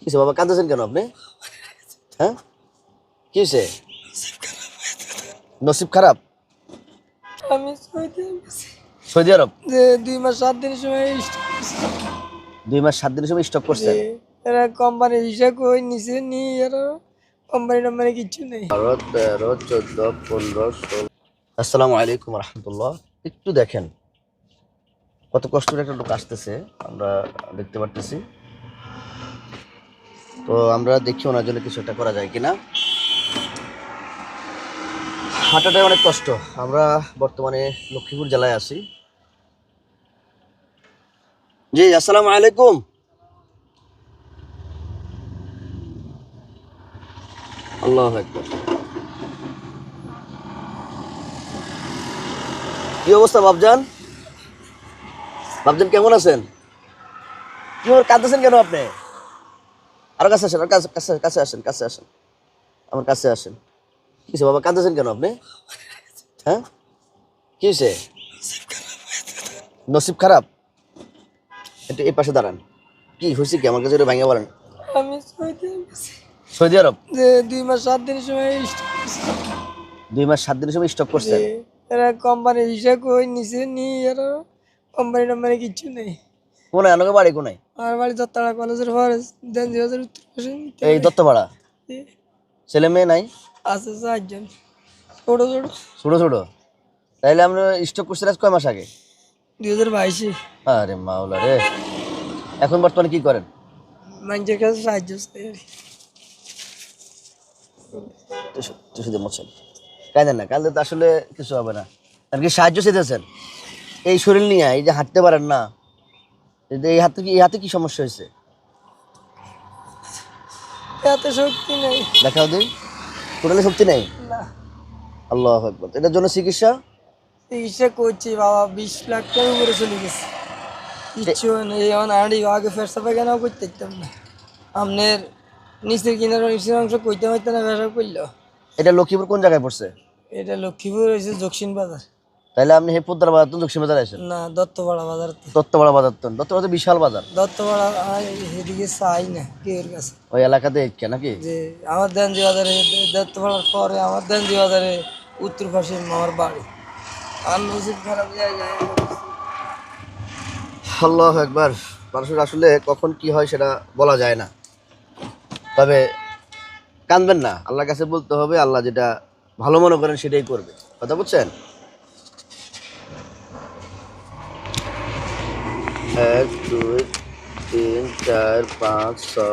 কিসে বাবা কাঁদতেছেন কেন আপনি? হ্যাঁ, কি হয়েছে? নসিব খারাপ? আমি সৌদি গেছি সৌদি আরব যে 2 মাস 7 দিনের সময় স্টক 2 মাস 7 দিনের সময় স্টক যে করছেন? এরা কোম্পানির হিসাব কই নিছে নি এরা কোম্পানি টম্পানি কিচ্ছু নেই। 12, 13, 14, 15, 16। আসসালামু আলাইকুম রহমতুল্লাহ। একটু দেখেন কত কষ্ট করে একটা লোক আসতেছে, আমরা দেখতে পারতেছি। তো আমরা দেখি ওনার জন্য কিছু একটা করা যায় কিনা। হাঁটাটাই অনেক কষ্ট। আমরা বর্তমানে লক্ষ্মীপুর জেলায় আছি। জি আসসালামু আলাইকুম। আল্লাহু আকবার। কি অবস্থা বাবজান? বাবজান কেমন আছেন? কি ওর কাঁদতেছেন কেন আপনি? আর কাছে আসেন, আর কাছে কাছে কাছে আসেন, কাছে আসেন, আমার কাছে আসেন। কিসে বাবা কাঁদতেছেন কেন আপনি? হ্যাঁ, কি হয়েছে? নসিব খারাপ? একটু এই পাশে দাঁড়ান। কি হয়েছে কি আমার কাছে একটু ভাঙিয়ে বলেন। আমি সৌদি গেছি সৌদি আরব যে 2 মাস 7 দিনের সময় স্টক 2 মাস 7 দিনের সময় স্টক যে করছেন? এরা কোম্পানির হিসাব কই নিছে নি এরা কোম্পানি টম্পানি কিচ্ছু নেই। কোনায় আনকে বাড়ি কোনায়? আমার বাড়ি দত্তপাড়া কলেজের পরে দেন 2000 উত্তর পাশে এই দত্তপাড়া। জি, ছেলে মেয়ে নাই? আছে 4 জন ছোট ছোট। ছোট ছোট? তাইলে আমরা স্টক করছেন আজ কয় মাস আগে? 2022 আরে মাওলা রে। এখন বর্তমানে কি করেন? মানুষের কাছে সাহায্য চাই আর কি। টিসু দিয়ে মোছেন। কাঁদেন না, কাঁদলে তো আসলে কিছু হবে না। আর কি সাহায্য চেয়েছেন? এই শরীর নিয়ে এই যে হাঁটতে পারেন না, এই হাতে কি সমস্যা হয়েছে? এত শক্তি নেই। দেখাও দিই। টোটালি শক্তি নেই? না, আল্লাহু আকবার। এটার জন্য চিকিৎসা? চিকিৎসা করছি বাবা, 20 লাখ টাকা উপরে চলে গেছে। কিচ্ছু নেই, এখন আগে ফেরসা পায়খানাও করতে পারতাম না। আপনার নিচের কিনার নিচের অংশ কইতে হইতে না ফেরসা করলো। এটা লক্ষ্মীপুর কোন জায়গায় পড়ছে? এটা লক্ষ্মীপুর হয়েছে দক্ষিণ বাজার। তাহলে আপনি হে পোদ্দার বাজার তো দক্ষিণ বাজার আছেন? না, দত্তপাড়া বাজার। দত্তপাড়া বাজার তো দত্তপাড়া তো বিশাল বাজার। দত্তপাড়া এদিকে চাই না কেউর কাছে। ওই এলাকাতে একে নাকি? যে আমার দেনজি বাজারে, দত্তপাড়ার পরে আমার দেনজি বাজারে উত্তর পাশে আমার বাড়ি। আর নসিব খারাপ জায়গায়। আল্লাহু আকবার। মানুষের আসলে কখন কি হয় সেটা বলা যায় না। তবে কাঁদবেন না, আল্লাহর কাছে বলতে হবে, আল্লাহ যেটা ভালো মনে করেন সেটাই করবে। কথা বুঝছেন? 1 2 3 4 5 6